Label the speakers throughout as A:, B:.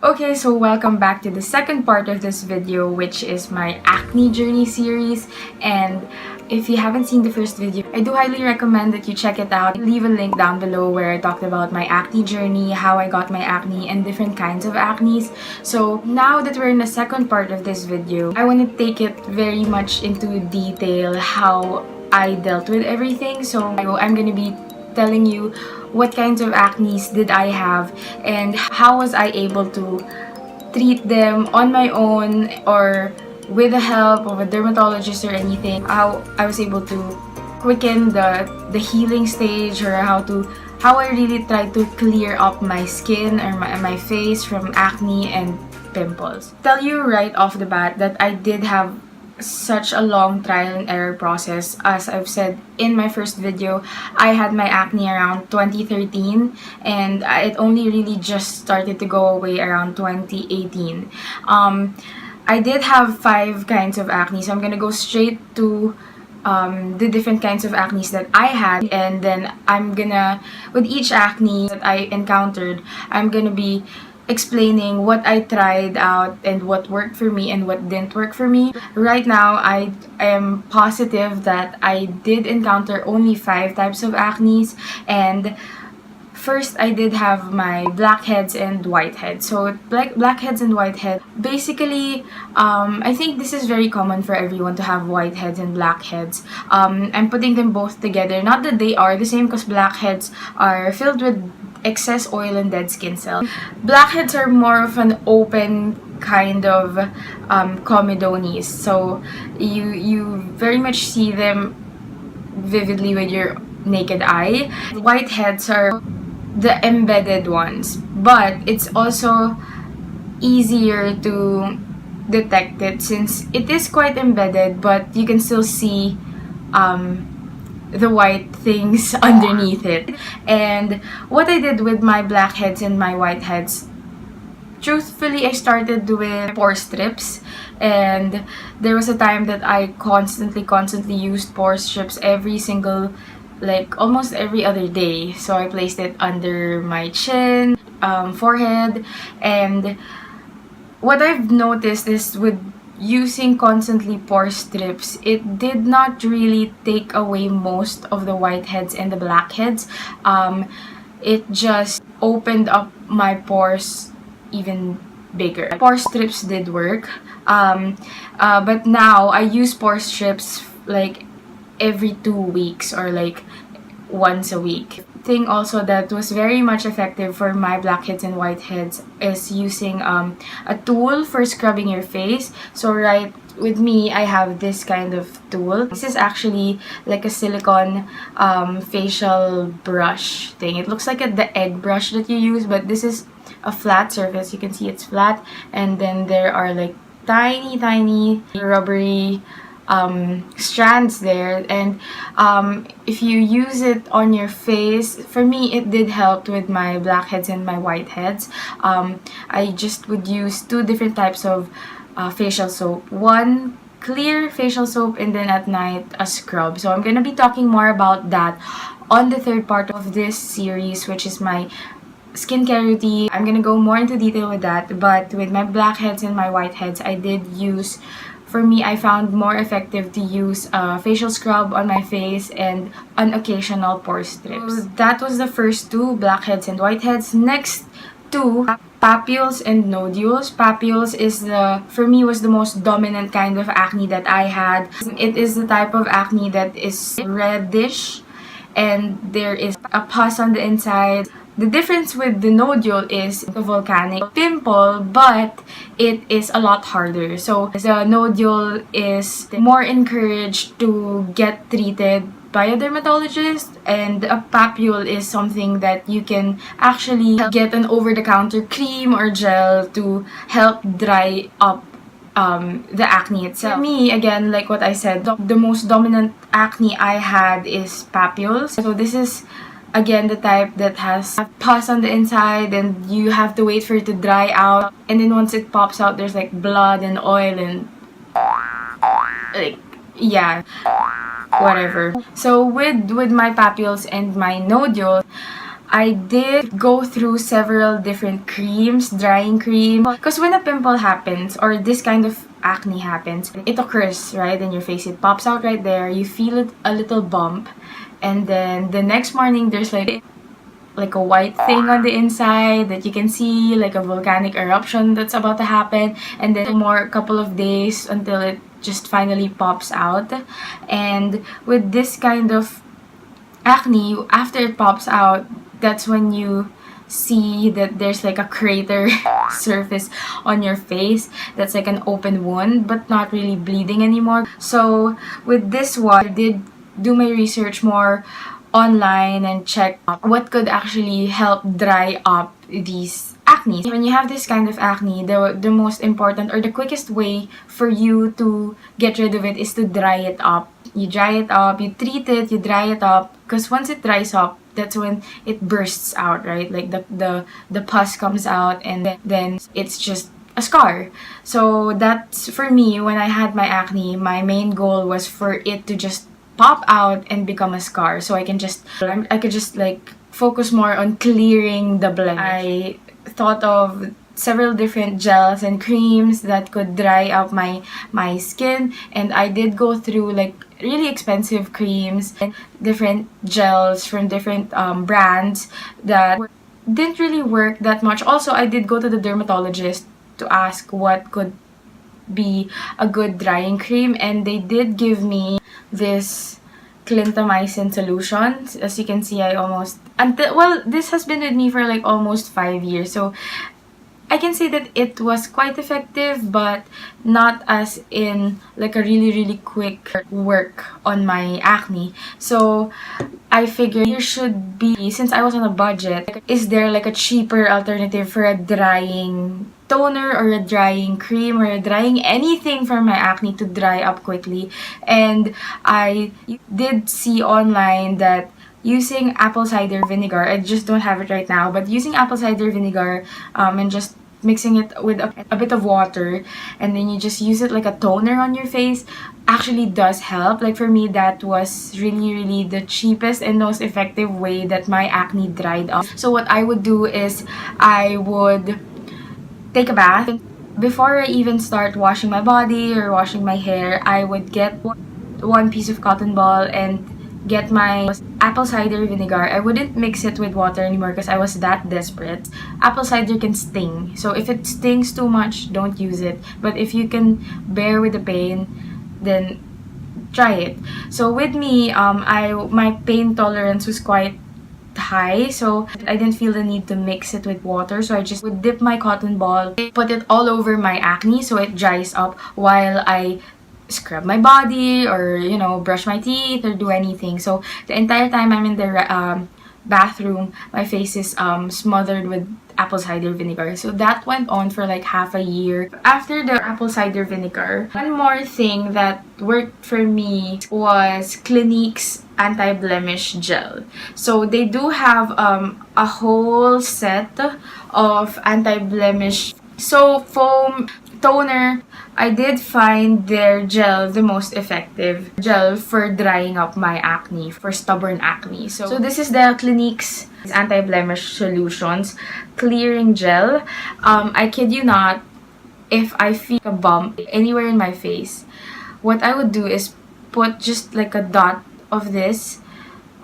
A: Okay, so welcome back to the second part of this video, which is my acne journey series. And if you haven't seen the first video, I do highly recommend that you check it out. Leave a link down below where I talked about my acne journey, how I got my acne, and different kinds of acne. So now that we're in the second part of this video, I want to take it very much into detail how I dealt with everything. So I'm gonna be telling you what kinds of acne did I have and how was I able to treat them on my own or with the help of a dermatologist or anything. How I was able to quicken the healing stage, or how I really tried to clear up my skin or my face from acne and pimples. Tell you right off the bat that I did have such a long trial and error process. As I've said in my first video, I had my acne around 2013 and it only really just started to go away around 2018. I did have 5 kinds of acne, so I'm gonna go straight to the different kinds of acne that I had, and then I'm gonna, with each acne that I encountered, I'm gonna be explaining what I tried out and what worked for me and what didn't work for me. Right now, I am positive that I did encounter only 5 types of acne, and first I did have my blackheads and whiteheads. So blackheads and whiteheads, basically, I think this is very common for everyone to have whiteheads and blackheads. I'm putting them both together, not that they are the same, because blackheads are filled with excess oil and dead skin cells. Blackheads are more of an open kind of comedones, so you very much see them vividly with your naked eye. Whiteheads are the embedded ones, but it's also easier to detect it since it is quite embedded, but you can still see the white things underneath it. And what I did with my blackheads and my whiteheads, truthfully, I started with pore strips, and there was a time that I constantly used pore strips every single, like almost every other day. So I placed it under my chin, forehead, and what I've noticed is with using constantly pore strips, it did not really take away most of the whiteheads and the blackheads. It just opened up my pores even bigger. Pore strips did work, but now I use pore strips like every 2 weeks or like once a week. Thing also that was very much effective for my blackheads and whiteheads is using a tool for scrubbing your face. So right with me, I have this kind of tool. This is actually like a silicone facial brush thing. It looks like the egg brush that you use, but this is a flat surface. You can see it's flat, and then there are like tiny rubbery strands there, and if you use it on your face, for me it did help with my blackheads and my whiteheads. I just would use 2 different types of facial soap, one clear facial soap and then at night a scrub. So I'm gonna be talking more about that on the third part of this series, which is my skincare routine. I'm gonna go more into detail with that, but with my blackheads and my whiteheads, I did use, for me, I found more effective to use a facial scrub on my face and an occasional pore strips. So that was the first 2, blackheads and whiteheads. Next 2, papules and nodules. Papules is for me was the most dominant kind of acne that I had. It is the type of acne that is reddish and there is a pus on the inside. The difference with the nodule is a volcanic pimple, but it is a lot harder. So the nodule is more encouraged to get treated by a dermatologist, and a papule is something that you can actually get an over-the-counter cream or gel to help dry up the acne itself. For me, again, like what I said, the most dominant acne I had is papules. So this is again the type that has pus on the inside and you have to wait for it to dry out, and then once it pops out there's like blood and oil and like, whatever. So with my papules and my nodules, I did go through several different creams, drying cream. Because when a pimple happens, or this kind of acne happens, it occurs right in your face. It pops out right there. You feel it, a little bump. And then the next morning, there's like a white thing on the inside that you can see, like a volcanic eruption that's about to happen. And then a couple of days until it just finally pops out. And with this kind of acne, after it pops out, that's when you see that there's like a crater surface on your face that's like an open wound but not really bleeding anymore. So with this one, I did do my research more online and check what could actually help dry up these acne. When you have this kind of acne, the most important or the quickest way for you to get rid of it is to dry it up. You dry it up, you treat it, you dry it up, because once it dries up, that's when it bursts out, right? Like the pus comes out, and then it's just a scar. So that's, for me, when I had my acne, my main goal was for it to just pop out and become a scar, so I could just like focus more on clearing the blemish. I thought of several different gels and creams that could dry up my skin, and I did go through like really expensive creams and different gels from different brands that didn't really work that much. Also, I did go to the dermatologist to ask what could be a good drying cream, and they did give me this clindamycin solution. As you can see, this has been with me for like almost 5 years, so I can say that it was quite effective, but not as in like a really quick work on my acne. So I figured there should be, since I was on a budget, is there like a cheaper alternative for a drying toner or a drying cream or a drying anything for my acne to dry up quickly? And I did see online that using apple cider vinegar, I just don't have it right now, but using apple cider vinegar and just mixing it with a bit of water, and then you just use it like a toner on your face, actually does help. Like for me, that was really the cheapest and most effective way that my acne dried up. So what I would do is I would take a bath. Before I even start washing my body or washing my hair, I would get one piece of cotton ball and get my apple cider vinegar. I wouldn't mix it with water anymore because I was that desperate. Apple cider can sting, so if it stings too much, don't use it. But if you can bear with the pain, then try it. So with me, my pain tolerance was quite high, so I didn't feel the need to mix it with water. So I just would dip my cotton ball, put it all over my acne so it dries up while I scrub my body or, you know, brush my teeth or do anything. So the entire time I'm in the bathroom, my face is smothered with apple cider vinegar. So that went on for like half a year. After the apple cider vinegar, one more thing that worked for me was Clinique's anti-blemish gel. So they do have a whole set of anti-blemish, so foam, toner. I did find their gel the most effective gel for drying up my acne, for stubborn acne. So this is the Clinique's anti-blemish solutions clearing gel. I kid you not, if I feel a bump anywhere in my face, what I would do is put just like a dot of this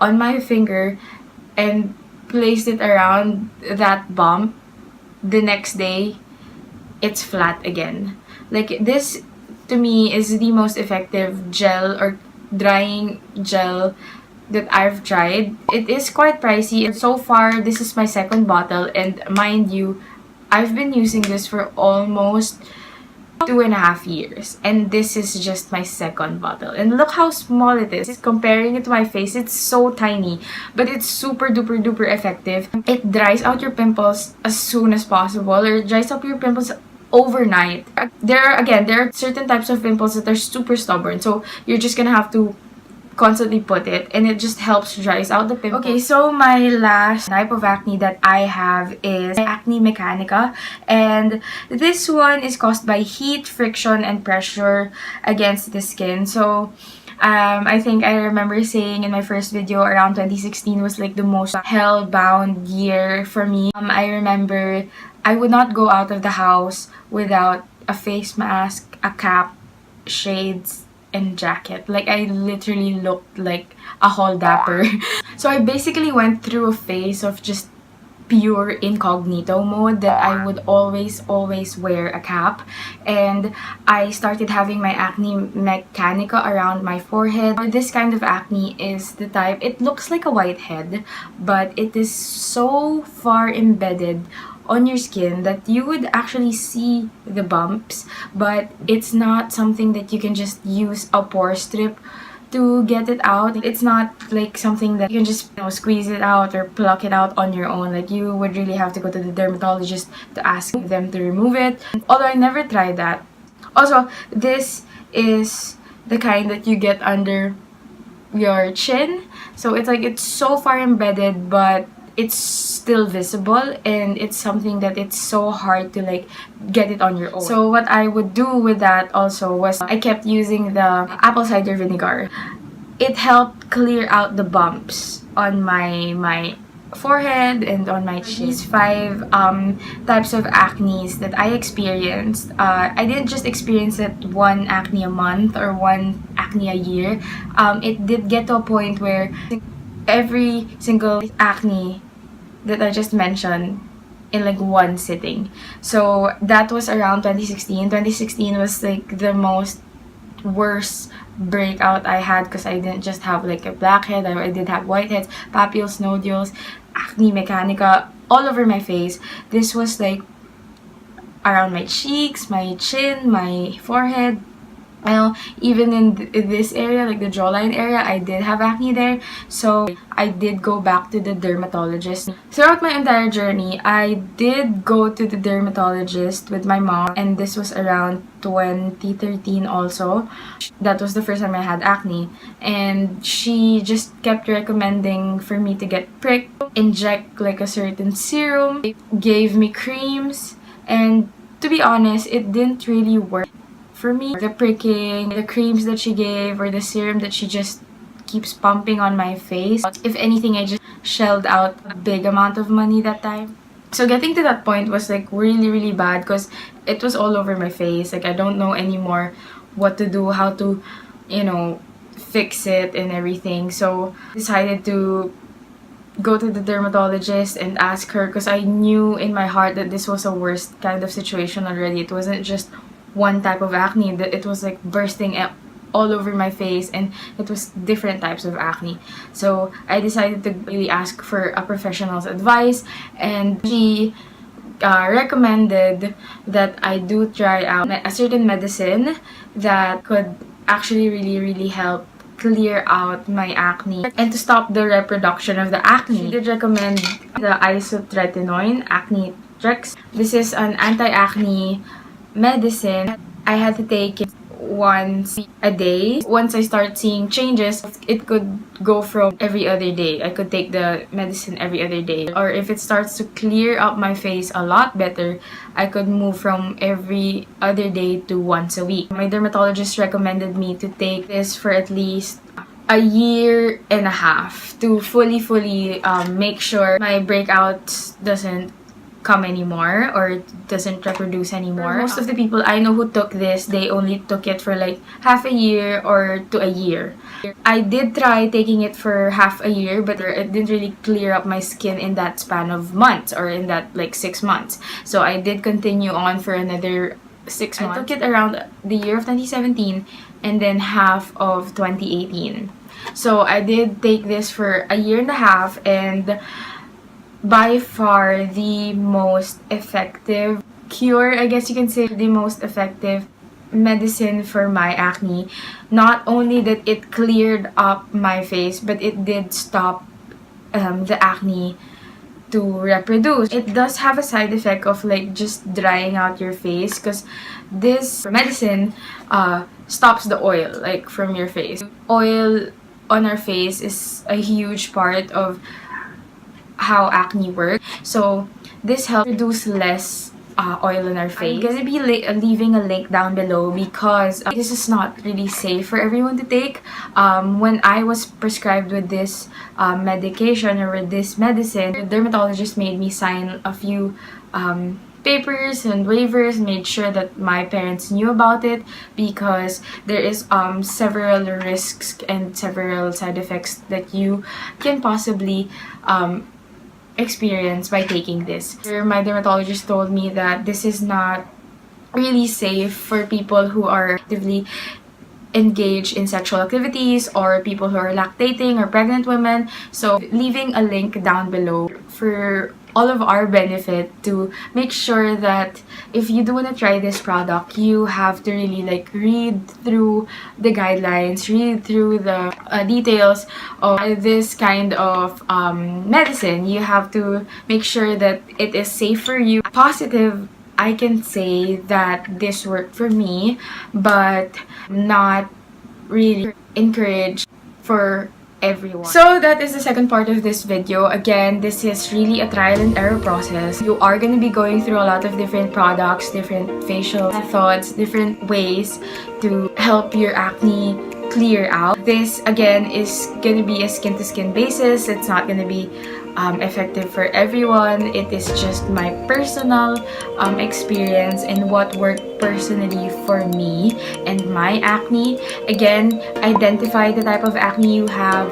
A: on my finger and place it around that bump. The next day, it's flat again. Like, this to me is the most effective gel or drying gel that I've tried. It is quite pricey, and so far this is my second bottle, and mind you, I've been using this for almost 2.5 years, and this is just my second bottle. And look how small it is. Comparing it to my face, it's so tiny, but it's super duper effective. It dries out your pimples as soon as possible, or it dries up your pimples overnight. There are certain types of pimples that are super stubborn, so you're just gonna have to constantly put it, and it just helps dries out the pimples. Okay, so my last type of acne that I have is acne mechanica, and this one is caused by heat, friction, and pressure against the skin. So I think I remember saying in my first video around 2016 was like the most hell-bound year for me. I remember I would not go out of the house without a face mask, a cap, shades, and jacket. Like, I literally looked like a hall dapper. So I basically went through a phase of just pure incognito mode, that I would always wear a cap, and I started having my acne mechanica around my forehead. This kind of acne is the type, it looks like a whitehead, but it is so far embedded on your skin that you would actually see the bumps, but it's not something that you can just use a pore strip to get it out. It's not like something that you can just, you know, squeeze it out or pluck it out on your own. Like, you would really have to go to the dermatologist to ask them to remove it. Although I never tried that. Also, this is the kind that you get under your chin. So it's like, it's so far embedded, but it's still visible, and it's something that it's so hard to like get it on your own. So what I would do with that also was I kept using the apple cider vinegar. It helped clear out the bumps on my forehead and on my chin. These 5 types of acne that I experienced, I didn't just experience it one acne a month or one acne a year. It did get to a point where every single acne that I just mentioned in like one sitting. So that was around 2016. 2016 was like the most worst breakout I had, because I didn't just have like a blackhead, I did have whiteheads, papules, nodules, acne mechanica all over my face. This was like around my cheeks, my chin, my forehead. Even in this area, like the jawline area, I did have acne there. So I did go back to the dermatologist. Throughout my entire journey, I did go to the dermatologist with my mom, and this was around 2013 also. That was the first time I had acne, and she just kept recommending for me to get pricked, inject like a certain serum, gave me creams, and to be honest, it didn't really work for me. The pricking, the creams that she gave, or the serum that she just keeps pumping on my face. If anything, I just shelled out a big amount of money that time. So getting to that point was like really bad, because it was all over my face. Like, I don't know anymore what to do, how to, you know, fix it and everything. So I decided to go to the dermatologist and ask her, because I knew in my heart that this was a worst kind of situation already. It wasn't just one type of acne, that it was like bursting all over my face, and it was different types of acne. So I decided to really ask for a professional's advice, and she recommended that I do try out a certain medicine that could actually really help clear out my acne and to stop the reproduction of the acne. She did recommend the Isotretinoin Acne Trex. This is an anti-acne medicine. I had to take it once a day. Once I start seeing changes, it could go from every other day. I could take the medicine every other day. Or if it starts to clear up my face a lot better, I could move from every other day to once a week. My dermatologist recommended me to take this for at least a year and a half to fully make sure my breakouts doesn't come anymore, or it doesn't reproduce anymore. Most of the people I know who took this, they only took it for like half a year or to a year. I did try taking it for half a year, but it didn't really clear up my skin in that span of months, or in that like 6 months. So I did continue on for another 6 months. I took it around the year of 2017 and then half of 2018. So I did take this for a year and a half, and by far the most effective cure, I guess you can say, the most effective medicine for my acne. Not only that it cleared up my face, but it did stop the acne to reproduce. It does have a side effect of like just drying out your face, because this medicine stops the oil like from your face. Oil on our face is a huge part of how acne works. So this helps reduce less oil on our face. I'm gonna be leaving a link down below because this is not really safe for everyone to take. When I was prescribed with this medication or with this medicine, the dermatologist made me sign a few papers and waivers, made sure that my parents knew about it because there is several risks and several side effects that you can possibly experience by taking this. My dermatologist told me that this is not really safe for people who are actively engaged in sexual activities or people who are lactating or pregnant women. So leaving a link down below for all of our benefit to make sure that if you do want to try this product, you have to really like read through the guidelines, read through the details of this kind of medicine. You have to make sure that it is safe for you. Positive, I can say that this worked for me, but not really encouraged for everyone. So that is the second part of this video. Again, this is really a trial and error process. You are going to be going through a lot of different products, different facial methods, different ways to help your acne clear out. This again is going to be a skin to skin basis. It's not going to be effective for everyone. It is just my personal experience and what worked personally for me and my acne. Again, identify the type of acne you have,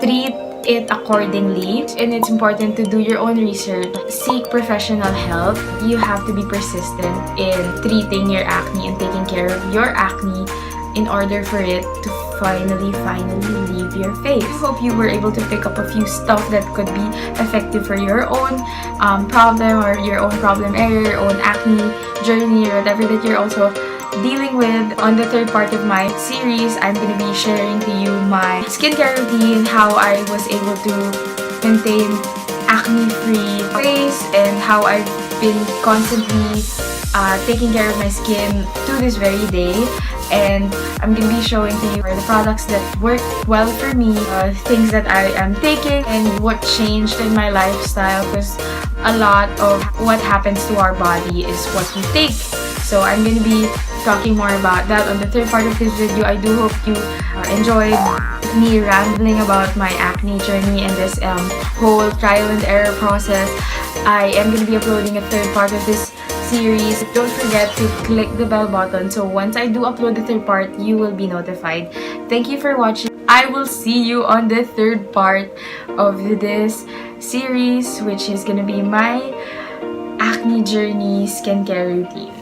A: treat it accordingly, and it's important to do your own research, seek professional help. You have to be persistent in treating your acne and taking care of your acne in order for it to finally leave your face. I hope you were able to pick up a few stuff that could be effective for your own problem or your own problem area, your own acne journey, or whatever that you're also dealing with. On the third part of my series, I'm going to be sharing to you my skincare routine, how I was able to maintain acne-free face, and how I've been constantly taking care of my skin to this very day. And I'm going to be showing to you the products that work well for me, things that I am taking, and what changed in my lifestyle, because a lot of what happens to our body is what we take. So I'm going to be talking more about that on the third part of this video. I do hope you enjoyed me rambling about my acne journey and this whole trial and error process. I am going to be uploading a third part of this series. Don't forget to click the bell button so once I do upload the third part, you will be notified. Thank you for watching. I will see you on the third part of this series, which is gonna be my acne journey skincare routine.